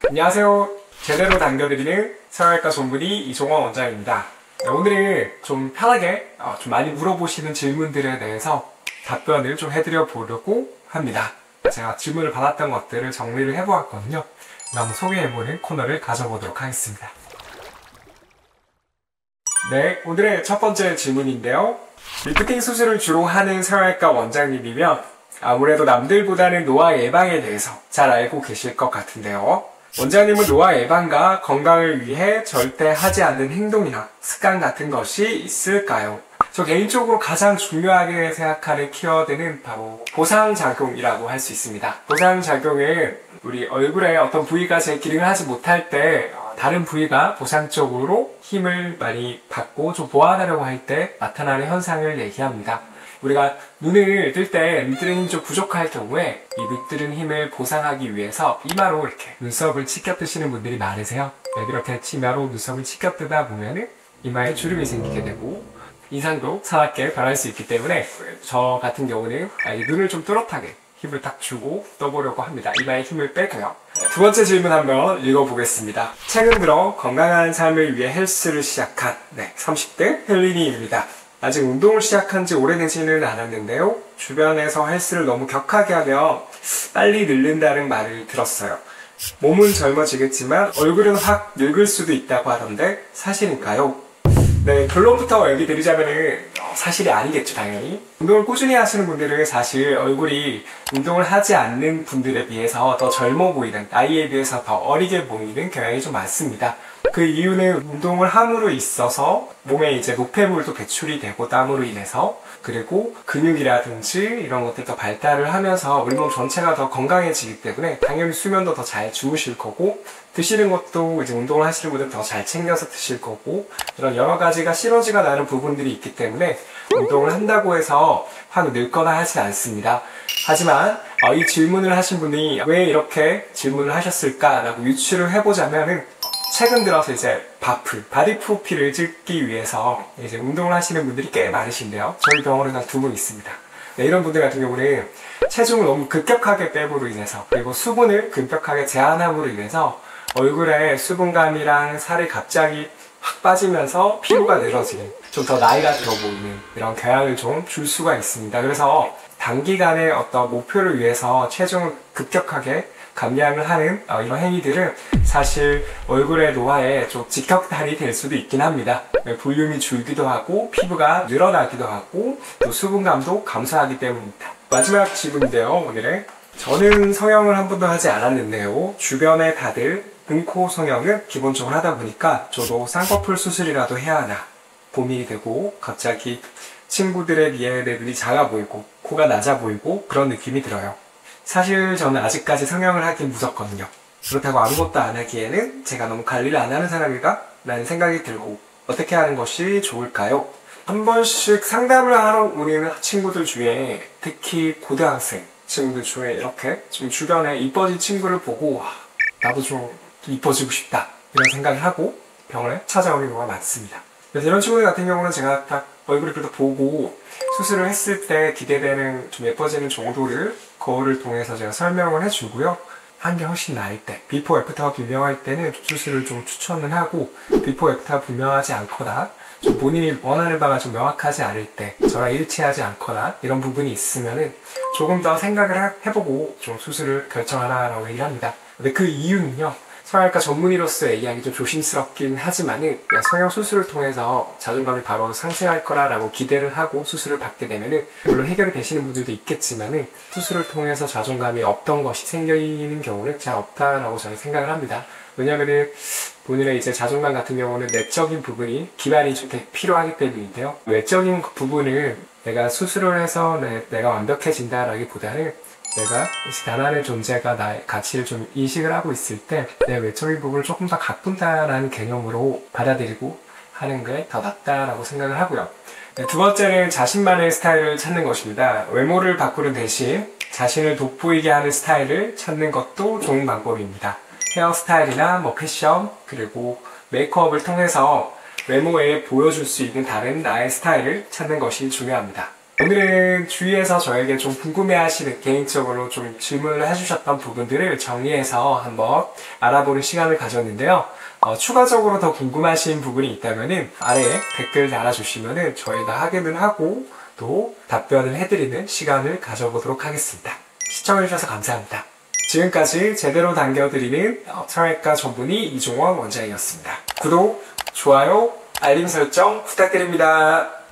안녕하세요. 제대로 당겨드리는 성형외과 전문의 이종원 원장입니다. 오늘은 좀 편하게 좀 많이 물어보시는 질문들에 대해서 답변을 좀 해드려 보려고 합니다. 제가 질문을 받았던 것들을 정리를 해보았거든요. 한번 소개해보는 코너를 가져보도록 하겠습니다. 네, 오늘의 첫 번째 질문인데요. 리프팅 수술을 주로 하는 성형외과 원장님이면 아무래도 남들보다는 노화 예방에 대해서 잘 알고 계실 것 같은데요. 원장님은 노화 예방과 건강을 위해 절대 하지 않는 행동이나 습관 같은 것이 있을까요? 저 개인적으로 가장 중요하게 생각하는 키워드는 바로 보상작용이라고 할 수 있습니다. 보상작용은 우리 얼굴에 어떤 부위가 제 기능을 하지 못할 때 다른 부위가 보상적으로 힘을 많이 받고 좀 보완하려고 할 때 나타나는 현상을 얘기합니다. 우리가 눈을 뜰 때 눈뜨는 힘이 좀 부족할 경우에 이 눈뜨는 힘을 보상하기 위해서 이마로 이렇게 눈썹을 치켜뜨시는 분들이 많으세요. 이렇게 이마로 눈썹을 치켜뜨다 보면은 이마에 주름이 생기게 되고 인상도 사납게 변할 수 있기 때문에 저 같은 경우는 눈을 좀 또렷하게 힘을 딱 주고 떠보려고 합니다. 이마에 힘을 빼고요. 두 번째 질문 한번 읽어보겠습니다. 최근 들어 건강한 삶을 위해 헬스를 시작한 30대 헬린이입니다. 아직 운동을 시작한 지 오래되지는 않았는데요. 주변에서 헬스를 너무 격하게 하면 빨리 늙는다는 말을 들었어요. 몸은 젊어지겠지만 얼굴은 확 늙을 수도 있다고 하던데 사실인가요? 네, 결론부터 얘기 드리자면은 사실이 아니겠죠, 당연히. 운동을 꾸준히 하시는 분들은 사실 얼굴이 운동을 하지 않는 분들에 비해서 더 젊어 보이는, 나이에 비해서 더 어리게 보이는 경향이 좀 많습니다. 그 이유는 운동을 함으로 있어서 몸에 이제 노폐물도 배출이 되고 땀으로 인해서, 그리고 근육이라든지 이런 것들도 발달을 하면서 우리 몸 전체가 더 건강해지기 때문에 당연히 수면도 더 잘 주무실 거고, 드시는 것도 이제 운동을 하시는 분들은 더 잘 챙겨서 드실 거고, 이런 여러 가지가 시너지가 나는 부분들이 있기 때문에 운동을 한다고 해서 확 늙거나 하진 않습니다. 하지만 이 질문을 하신 분이 왜 이렇게 질문을 하셨을까라고 유추를 해보자면은 최근 들어서 이제 바디 프로필을 찍기 위해서 이제 운동을 하시는 분들이 꽤 많으신데요. 저희 병원에는 한 2분 있습니다. 네, 이런 분들 같은 경우는 체중을 너무 급격하게 빼므로 인해서, 그리고 수분을 급격하게 제한함으로 인해서 얼굴에 수분감이랑 살이 갑자기 확 빠지면서 피부가 늘어지는, 좀 더 나이가 들어 보이는 이런 경향을 좀 줄 수가 있습니다. 그래서 단기간에 어떤 목표를 위해서 체중을 급격하게 감량을 하는 이런 행위들은 사실 얼굴의 노화에 좀 직격탄이 될 수도 있긴 합니다. 볼륨이 줄기도 하고 피부가 늘어나기도 하고 또 수분감도 감소하기 때문입니다. 마지막 질문인데요, 오늘의. 저는 성형을 한 번도 하지 않았는데요. 주변에 다들 등, 코 성형은 기본적으로 하다 보니까 저도 쌍꺼풀 수술이라도 해야 하나 고민이 되고, 갑자기 친구들에 비해 내 눈이 작아 보이고 코가 낮아 보이고 그런 느낌이 들어요. 사실 저는 아직까지 성형을 하긴 무섭거든요. 그렇다고 아무것도 안 하기에는 제가 너무 관리를 안 하는 사람인가? 라는 생각이 들고, 어떻게 하는 것이 좋을까요? 한 번씩 상담을 하러 오는 친구들 중에, 특히 고등학생 친구들 중에 이렇게 좀 주변에 이뻐진 친구를 보고 나도 좀 이뻐지고 싶다 이런 생각을 하고 병원에 찾아오는 경우가 많습니다. 그래서 이런 친구들 같은 경우는 제가 딱 얼굴을 그래도 보고 수술을 했을 때 기대되는 좀 예뻐지는 정도를 거울을 통해서 제가 설명을 해주고요. 한 게 훨씬 나을 때, 비포 애프터가 분명할 때는 수술을 좀 추천을 하고, 비포 애프터가 분명하지 않거나 좀 본인이 원하는 바가 좀 명확하지 않을 때, 저랑 일치하지 않거나 이런 부분이 있으면은 조금 더 생각을 해보고 좀 수술을 결정하라라고 얘기를 합니다. 근데 그 이유는요, 성형외과 전문의로서 얘기하기 좀 조심스럽긴 하지만은 성형 수술을 통해서 자존감이 바로 상승할 거라고 기대를 하고 수술을 받게 되면은, 물론 해결이 되시는 분들도 있겠지만은 수술을 통해서 자존감이 없던 것이 생기는 경우는 잘 없다라고 저는 생각을 합니다. 왜냐면은 본인의 이제 자존감 같은 경우는 내적인 부분이 기반이 좀 필요하기 때문인데요. 외적인 부분을 내가 수술을 해서 내가 완벽해진다라기보다는 내가 가난한 존재가 나의 가치를 좀 인식을 하고 있을 때 내 외적인 부분을 조금 더 가꾼다라는 개념으로 받아들이고 하는 게 더 낫다라고 생각을 하고요. 두 번째는 자신만의 스타일을 찾는 것입니다. 외모를 바꾸는 대신 자신을 돋보이게 하는 스타일을 찾는 것도 좋은 방법입니다. 헤어스타일이나 패션, 그리고 메이크업을 통해서 외모에 보여줄 수 있는 다른 나의 스타일을 찾는 것이 중요합니다. 오늘은 주위에서 저에게 좀 궁금해하시는, 개인적으로 좀 질문을 해주셨던 부분들을 정리해서 한번 알아보는 시간을 가졌는데요. 추가적으로 더 궁금하신 부분이 있다면 아래에 댓글 달아주시면 저희가 확인을 하고 또 답변을 해드리는 시간을 가져보도록 하겠습니다. 시청해주셔서 감사합니다. 지금까지 제대로 당겨드리는 성형외과 전문의 이종원 원장이었습니다. 구독, 좋아요, 알림 설정 부탁드립니다.